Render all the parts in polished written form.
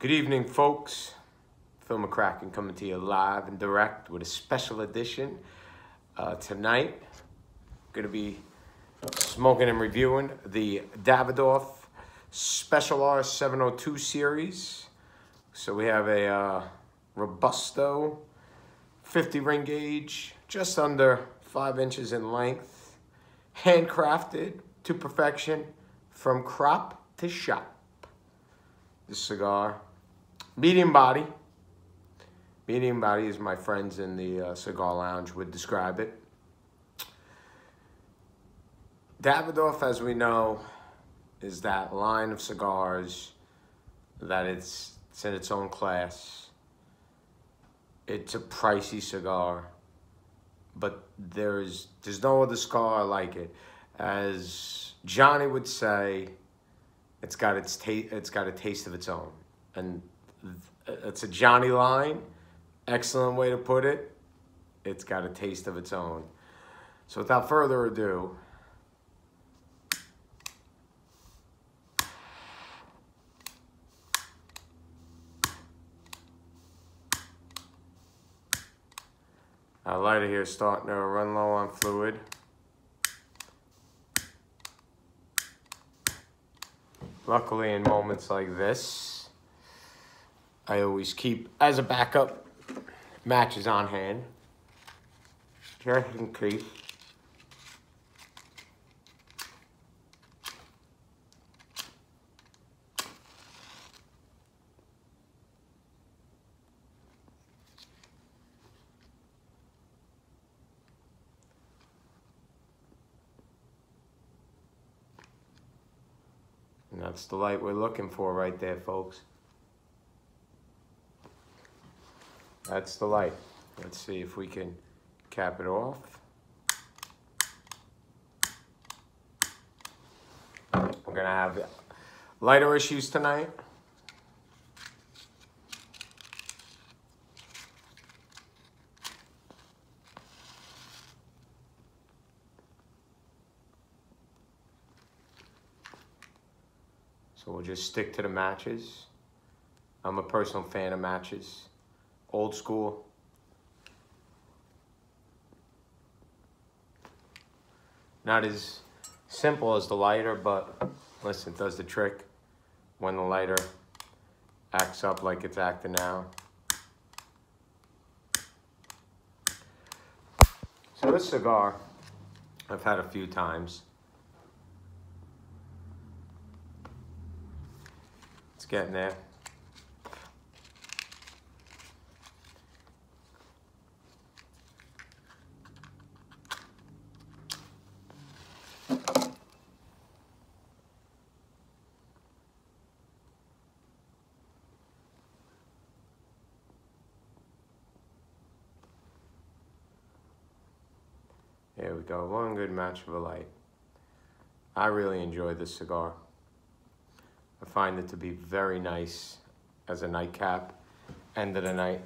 Good evening, folks. Phil McCracken coming to you live and direct with a special edition. Tonight, going to be smoking and reviewing the Davidoff Special R702 series. So we have a Robusto 50 ring gauge, just under 5 inches in length, handcrafted to perfection from crop to shop. This cigar, medium body as my friends in the cigar lounge would describe it. Davidoff, as we know, is that line of cigars that it's in its own class. It's a pricey cigar, but there's no other cigar like it. As Johnny would say, it's got a taste of its own, and it's a Johnny line. Excellent way to put it. It's got a taste of its own. So without further ado, our lighter here is starting to run low on fluid. Luckily, in moments like this, I always keep, as a backup, matches on hand. Just in case. And that's the light we're looking for right there, folks. That's the light. Let's see if we can cap it off. We're gonna have lighter issues tonight. So we'll just stick to the matches. I'm a personal fan of matches. Old school. Not as simple as the lighter, but listen, it does the trick when the lighter acts up like it's acting now. So this cigar, I've had a few times. It's getting there. There we go, one good match of a light. I really enjoy this cigar. I find it to be very nice as a nightcap, end of the night.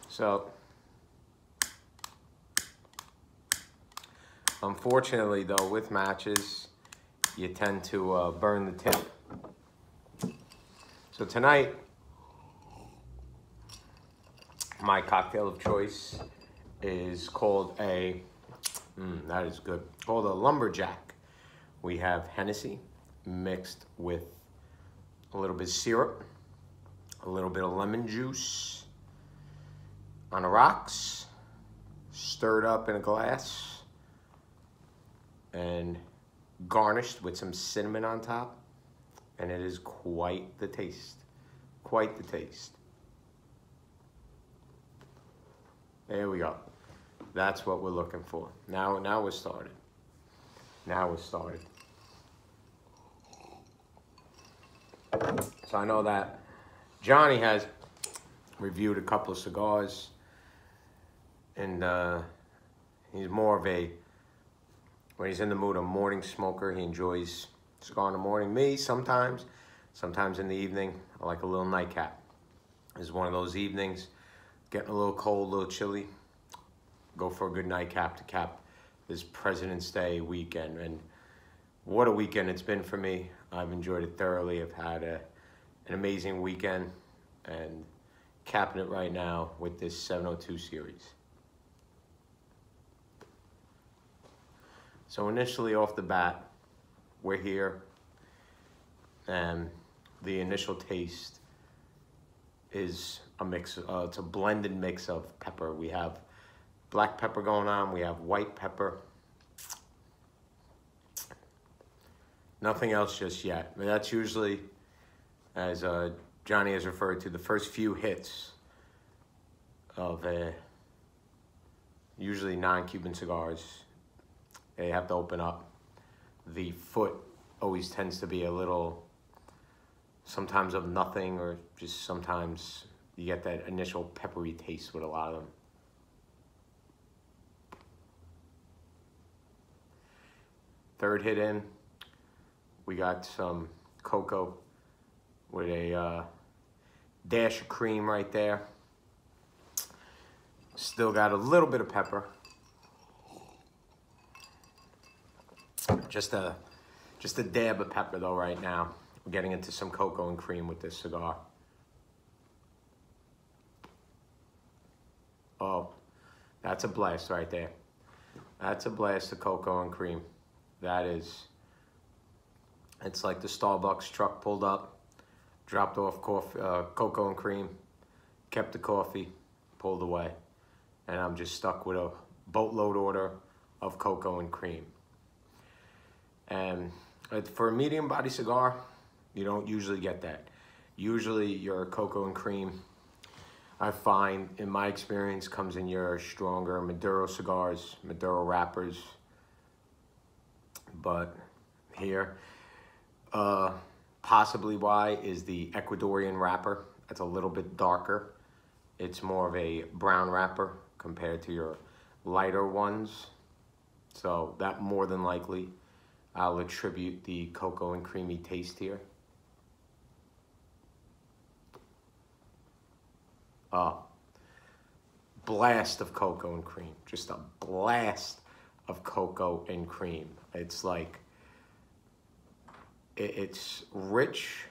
So, unfortunately though, with matches, you tend to burn the tip. So tonight, my cocktail of choice is called a, that is good, called a lumberjack. We have Hennessy mixed with a little bit of syrup, a little bit of lemon juice on the rocks, stirred up in a glass, and garnished with some cinnamon on top, and it is quite the taste, quite the taste. There we go. That's what we're looking for. Now we're started. Now we're started. So I know that Johnny has reviewed a couple of cigars, and he's more of a, when he's in the mood, a morning smoker. He enjoys cigar in the morning. Me, sometimes in the evening, I like a little nightcap. It's one of those evenings, getting a little cold, a little chilly, go for a good nightcap to cap this President's Day weekend. And What a weekend it's been for me. I've enjoyed it thoroughly. I've had an amazing weekend and capping it right now with this 702 series. So initially off the bat, we're here and the initial taste is a mix, it's a blended mix of pepper. We have black pepper going on, we have white pepper. Nothing else just yet. I mean, that's usually, as Johnny has referred to, the first few hits of usually non-Cuban cigars. They have to open up. The foot always tends to be a little, sometimes of nothing, or just sometimes you get that initial peppery taste with a lot of them. Third hit in, we got some cocoa with a dash of cream right there. Still got a little bit of pepper. Just a dab of pepper though right now. We're getting into some cocoa and cream with this cigar. Oh, that's a blast right there. That's a blast of cocoa and cream. That is, it's like the Starbucks truck pulled up, dropped off coffee, cocoa and cream, kept the coffee, pulled away. And I'm just stuck with a boatload order of cocoa and cream. And for a medium body cigar, you don't usually get that. Usually your cocoa and cream, I find in my experience, comes in your stronger Maduro cigars, Maduro wrappers. But here, possibly why is the Ecuadorian wrapper. It's a little bit darker. It's more of a brown wrapper compared to your lighter ones. So that more than likely, I'll attribute the cocoa and creamy taste here. Blast of cocoa and cream. Just a blast of cocoa and cream. It's like, it's rich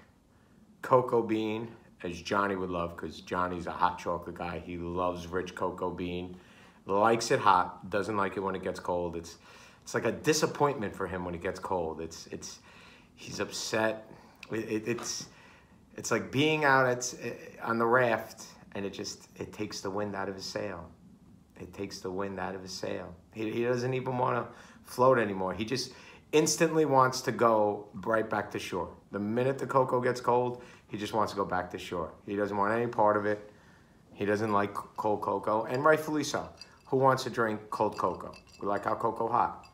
cocoa bean, as Johnny would love, because Johnny's a hot chocolate guy. He loves rich cocoa bean. Likes it hot, doesn't like it when it gets cold. It's like a disappointment for him when it gets cold. He's upset. It's like being out on the raft, and it takes the wind out of his sail. It takes the wind out of his sail. He doesn't even want to float anymore. He just instantly wants to go right back to shore. The minute the cocoa gets cold, he just wants to go back to shore. He doesn't want any part of it. He doesn't like cold cocoa, and rightfully so. Who wants to drink cold cocoa? We like our cocoa hot.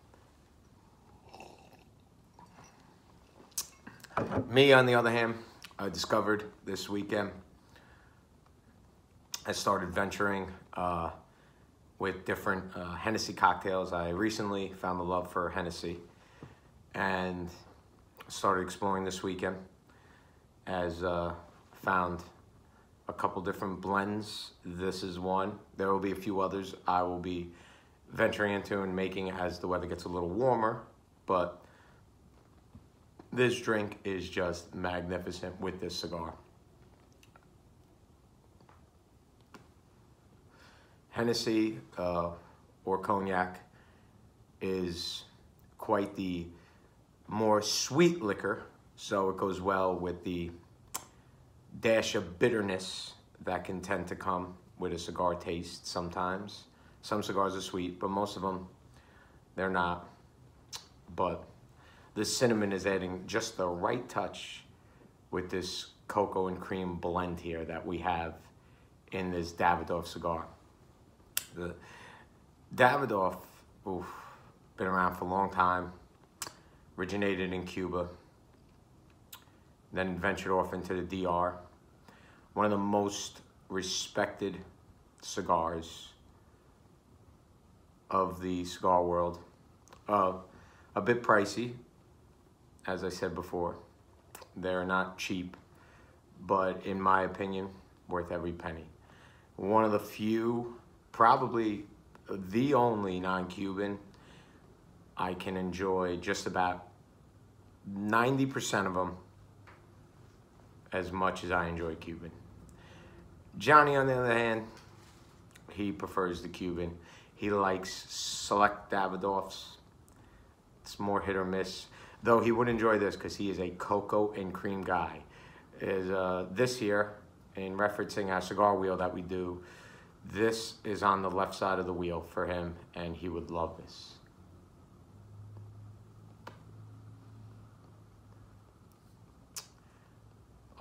Me, on the other hand, I discovered this weekend, I started venturing with different Hennessy cocktails. I recently found the love for Hennessy and started exploring this weekend, as found a couple different blends. This is one. There will be a few others I will be venturing into and making as the weather gets a little warmer, but this drink is just magnificent with this cigar. Hennessy or cognac is quite the more sweet liquor, so it goes well with the dash of bitterness that can tend to come with a cigar taste sometimes. Some cigars are sweet, but most of them, they're not. But the cinnamon is adding just the right touch with this cocoa and cream blend here that we have in this Davidoff cigar. The Davidoff, been around for a long time, originated in Cuba, then ventured off into the DR. One of the most respected cigars of the cigar world. A bit pricey, as I said before. They're not cheap, but in my opinion, worth every penny. One of the few, probably the only non-Cuban I can enjoy just about 90% of them as much as I enjoy Cuban. Johnny, on the other hand, he prefers the Cuban. He likes select Davidoffs. It's more hit or miss. Though he would enjoy this because he is a cocoa and cream guy. This here, in referencing our cigar wheel that we do, this is on the left side of the wheel for him, and he would love this.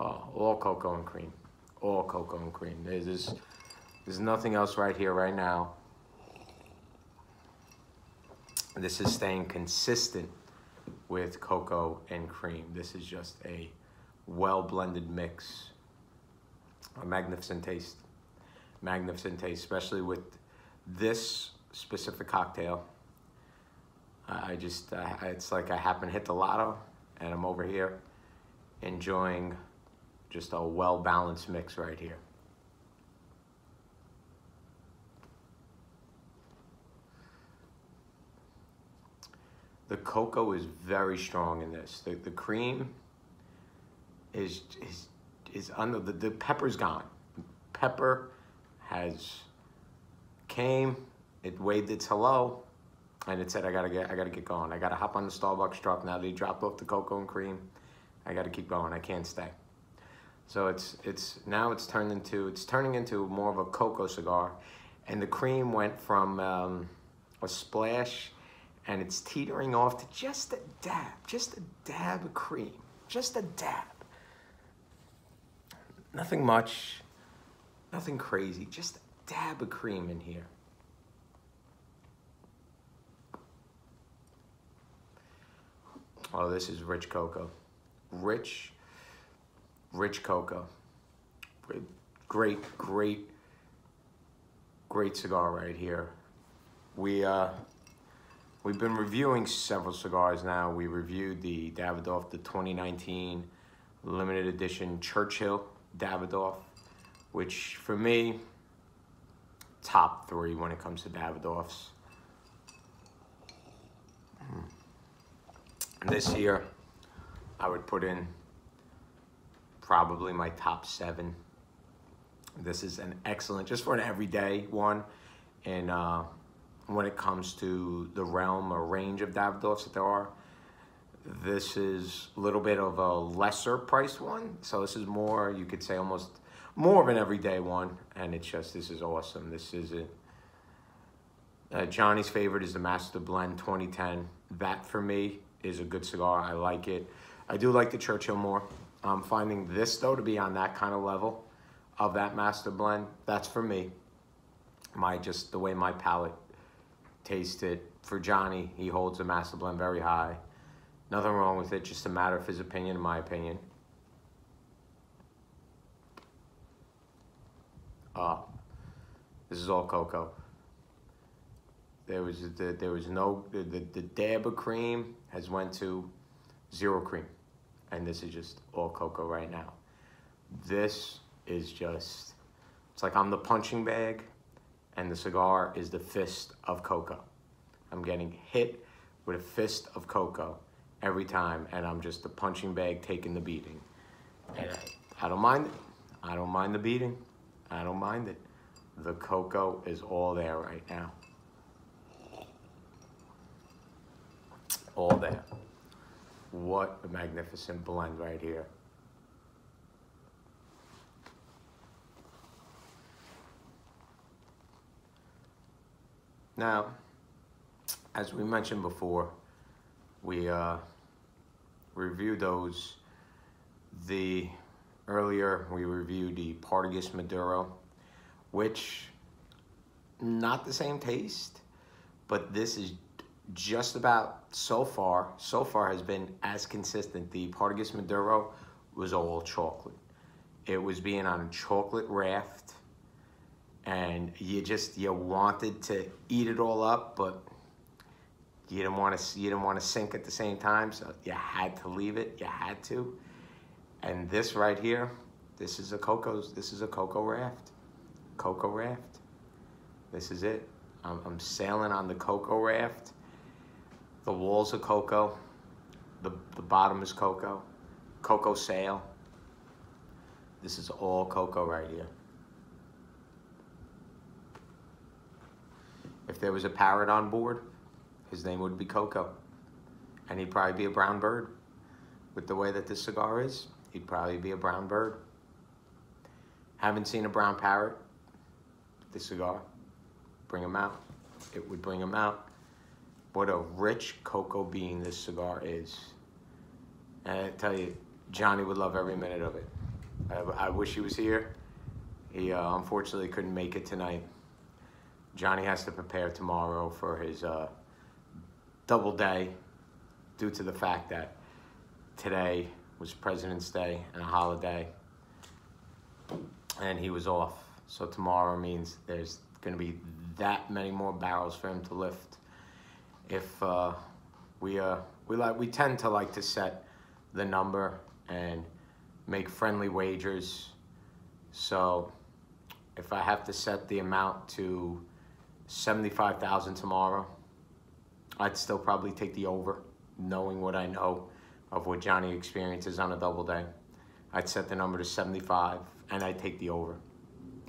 Oh, all cocoa and cream. All cocoa and cream. There's nothing else right here right now. This is staying consistent with cocoa and cream. This is just a well-blended mix. A magnificent taste. Magnificent taste, especially with this specific cocktail. It's like I happen to hit the lotto, and I'm over here enjoying just a well-balanced mix right here. The cocoa is very strong in this. The cream is under, the pepper's gone. Pepper came, it waved its hello, and it said, I gotta get going. I gotta hop on the Starbucks truck now that he dropped off the cocoa and cream. I gotta keep going, I can't stay. So now it's turning into more of a cocoa cigar, and the cream went from a splash, and it's teetering off to just a dab of cream, just a dab. Nothing much, nothing crazy, just a dab of cream in here. Oh, this is rich cocoa. Rich cocoa. Great cigar right here. We've been reviewing several cigars now. We reviewed the Davidoff, the 2019 limited edition Churchill Davidoff, which for me, top 3 when it comes to Davidoffs. This here, I would put in probably my top 7. This is an excellent, just for an everyday one, and when it comes to the realm or range of Davidoffs that there are, this is a little bit of a lesser priced one. So this is more, you could say almost more of an everyday one, and it's just, this is awesome. This is it. Johnny's favorite is the Master Blend 2010. That for me is a good cigar. I like it. I do like the Churchill more. I'm finding this though to be on that kind of level of that Master Blend. That's for me. Just the way my palate tastes it. For Johnny, he holds the Master Blend very high. Nothing wrong with it, just a matter of his opinion, in my opinion. This is all cocoa. There was no, the dab of cream has went to 0 cream. And this is just all cocoa right now. This is just, it's like I'm the punching bag and the cigar is the fist of cocoa. I'm getting hit with a fist of cocoa every time, and I'm just the punching bag taking the beating. And I don't mind it. I don't mind the beating. I don't mind it. The cocoa is all there right now. All there. What a magnificent blend right here. Now, as we mentioned before, we reviewed those. Earlier we reviewed the Partagas Maduro, which not the same taste, but this is just about so far has been as consistent. The Partagas Maduro was all chocolate. It was being on a chocolate raft, and you wanted to eat it all up, but you didn't want to sink at the same time, so you had to leave it. You had to. And this right here, this is a cocoa raft. Cocoa raft. This is it. I'm sailing on the cocoa raft. The walls are cocoa. The bottom is cocoa. Cocoa sail. This is all cocoa right here. If there was a parrot on board, his name would be Coco. And he'd probably be a brown bird. With the way that this cigar is, he'd probably be a brown bird. Haven't seen a brown parrot. This cigar, bring him out. It would bring him out. What a rich cocoa bean this cigar is. And I tell you, Johnny would love every minute of it. I wish he was here. He unfortunately couldn't make it tonight. Johnny has to prepare tomorrow for his double day due to the fact that today was President's Day and a holiday, and he was off. So tomorrow means there's going to be that many more barrels for him to lift. If we tend to like to set the number and make friendly wagers. So if I have to set the amount to 75,000 tomorrow, I'd still probably take the over, knowing what I know of what Johnny experiences on a double day. I'd set the number to 75, and I'd take the over.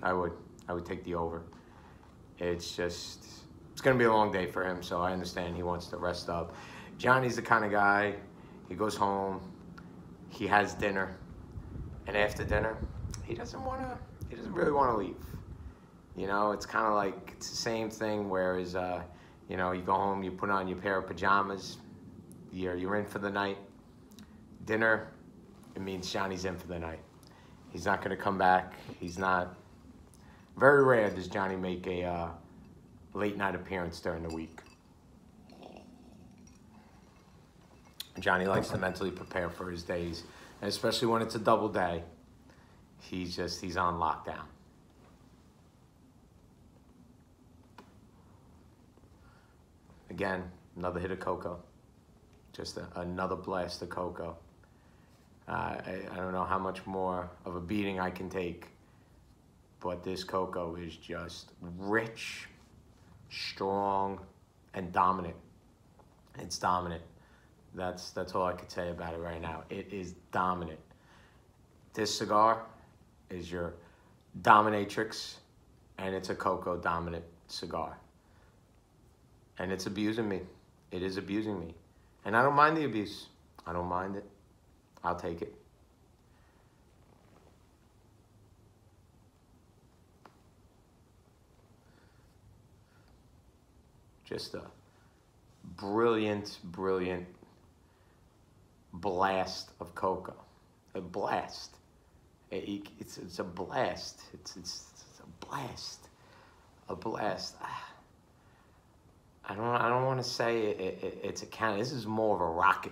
I would take the over. It's going to be a long day for him, so I understand he wants to rest up. Johnny's the kind of guy, he goes home, he has dinner, and after dinner, he doesn't really want to leave. You know, it's kind of like, it's the same thing, whereas, you know, you go home, you put on your pair of pajamas, you're in for the night. Dinner, it means Johnny's in for the night. He's not going to come back. He's not. Very rare does Johnny make a late night appearance during the week. Johnny likes to mentally prepare for his days, and especially when it's a double day, he's on lockdown. Again, another hit of cocoa. Just another blast of cocoa. I don't know how much more of a beating I can take, but this cocoa is just rich, strong, and dominant. It's dominant. That's all I could say about it right now. It is dominant. This cigar is your dominatrix, and it's a cocoa dominant cigar. And it's abusing me. It is abusing me. And I don't mind the abuse. I don't mind it. I'll take it. Just a brilliant, brilliant blast of cocoa. A blast. It's a blast. It's a blast. A blast. I don't want to say it's a cannon. This is more of a rocket.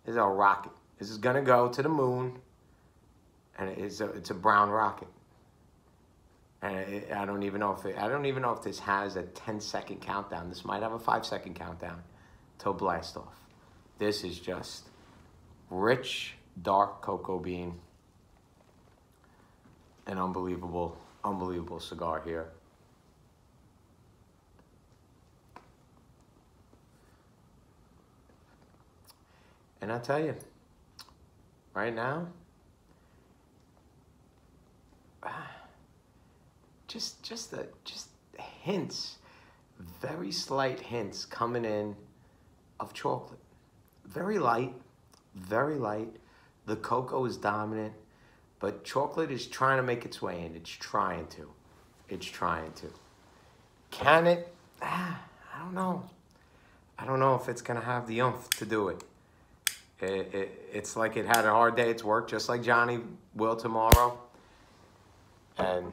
This is a rocket. This is gonna go to the moon, and it's a brown rocket. And I don't even know if this has a 10-second countdown. This might have a 5-second countdown till blast off. This is just rich, dark cocoa bean. An unbelievable, unbelievable cigar here. And I tell you, right now, just hints, very slight hints coming in of chocolate. Very light, very light. The cocoa is dominant, but chocolate is trying to make its way in. It's trying to. It's trying to. Can it? I don't know. I don't know if it's gonna have the oomph to do it. It's like it had a hard day at work, just like Johnny will tomorrow. And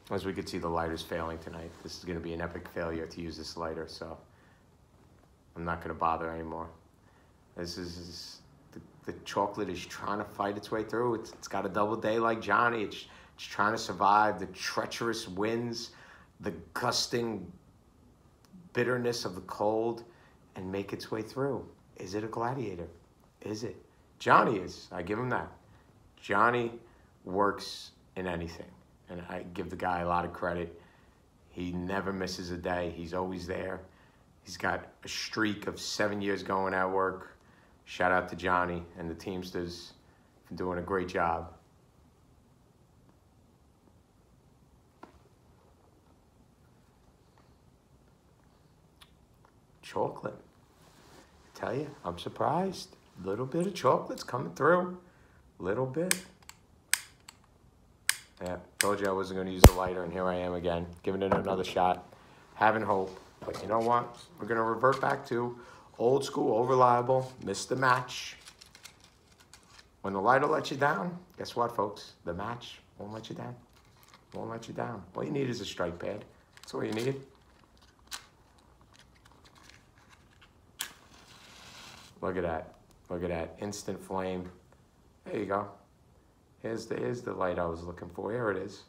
as we could see, the lighter's failing tonight. This is going to be an epic failure to use this lighter, so I'm not going to bother anymore. This is the chocolate is trying to fight its way through. It's got a double day like Johnny. It's trying to survive the treacherous winds, the gusting bitterness of the cold, and make its way through. Is it a gladiator? Is it? Johnny is. I give him that. Johnny works in anything. And I give the guy a lot of credit. He never misses a day. He's always there. He's got a streak of 7 years going at work. Shout out to Johnny and the Teamsters for doing a great job. Chocolate. I tell you, I'm surprised. A little bit of chocolate's coming through. Little bit. Yeah, told you I wasn't going to use the lighter, and here I am again, giving it another shot. Having hope. But you know what? We're going to revert back to old school, old reliable, missed the match. When the lighter lets you down, guess what, folks? The match won't let you down. Won't let you down. All you need is a strike pad. That's all you need. Look at that. Look at that. Instant flame. There you go. Here's the light I was looking for. Here it is.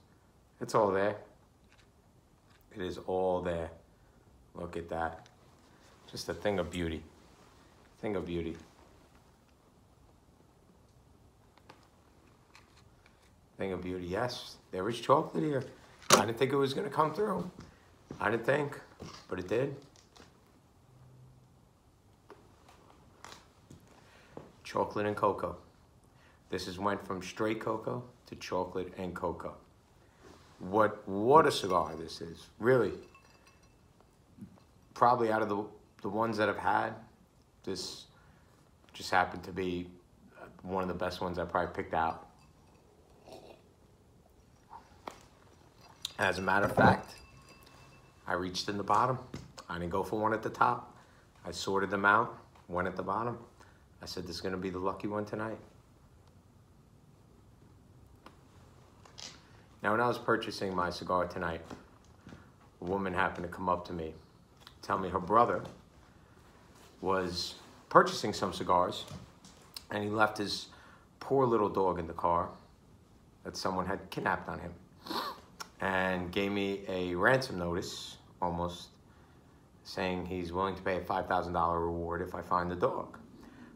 It's all there. It is all there. Look at that. Just a thing of beauty. Thing of beauty. Thing of beauty. Yes, there is chocolate here. I didn't think it was going to come through. I didn't think, but it did. Chocolate and cocoa. This has went from straight cocoa to chocolate and cocoa. What a cigar this is. Really. Probably out of the ones that I've had, this just happened to be one of the best ones I probably picked out. As a matter of fact, I reached in the bottom. I didn't go for one at the top. I sorted them out, one at the bottom. I said, this is going to be the lucky one tonight. Now, when I was purchasing my cigar tonight, a woman happened to come up to me, tell me her brother was purchasing some cigars, and he left his poor little dog in the car that someone had kidnapped on him, and gave me a ransom notice, almost, saying he's willing to pay a $5,000 reward if I find the dog.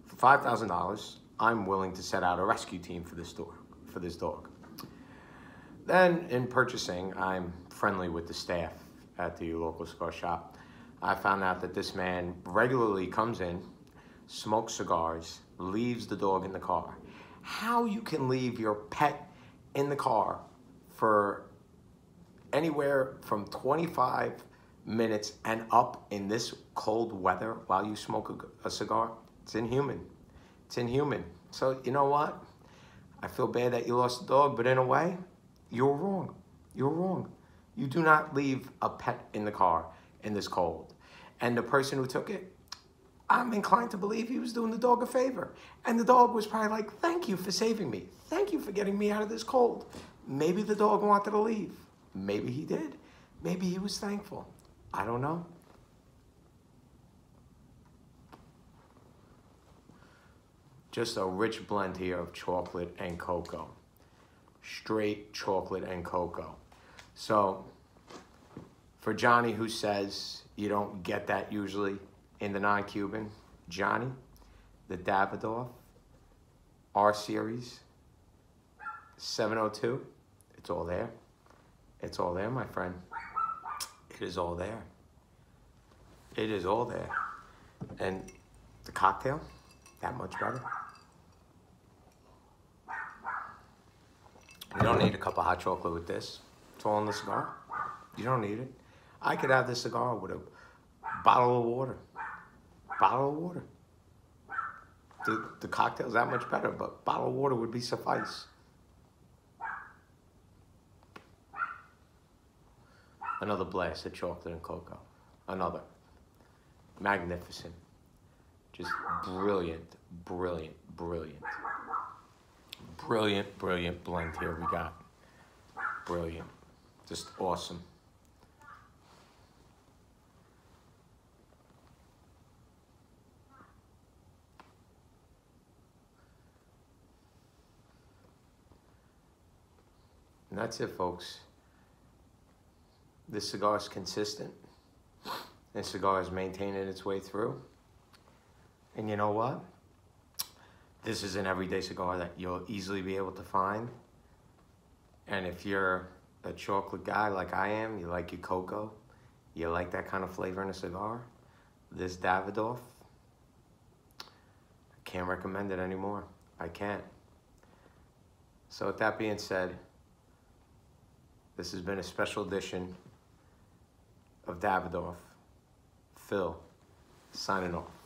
For $5,000, I'm willing to set out a rescue team for this dog. Then, in purchasing, I'm friendly with the staff at the local cigar shop. I found out that this man regularly comes in, smokes cigars, leaves the dog in the car. How you can leave your pet in the car for anywhere from 25 minutes and up in this cold weather while you smoke a cigar, it's inhuman. It's inhuman. So, you know what? I feel bad that you lost the dog, but in a way, you're wrong. You're wrong. You do not leave a pet in the car in this cold. And the person who took it, I'm inclined to believe he was doing the dog a favor. And the dog was probably like, thank you for saving me. Thank you for getting me out of this cold. Maybe the dog wanted to leave. Maybe he did. Maybe he was thankful. I don't know. Just a rich blend here of chocolate and cocoa. Straight chocolate and cocoa. So, for Johnny, who says you don't get that usually in the non-Cuban, Johnny, the Davidoff R Series 702, it's all there. It's all there, my friend. It is all there. It is all there. And the cocktail, that much better. You don't need a cup of hot chocolate with this. It's all in the cigar. You don't need it. I could have this cigar with a bottle of water. Bottle of water. The cocktail's that much better, but bottle of water would be suffice. Another blast of chocolate and cocoa. Another. Magnificent. Just brilliant, brilliant, brilliant. Brilliant, brilliant blend here we got. Brilliant. Just awesome. And that's it, folks. This cigar is consistent. This cigar is maintaining its way through. And you know what? This is an everyday cigar that you'll easily be able to find. And if you're a chocolate guy like I am, you like your cocoa, you like that kind of flavor in a cigar, this Davidoff, I can't recommend it anymore. I can't. So with that being said, this has been a special edition of Davidoff. Phil, signing off.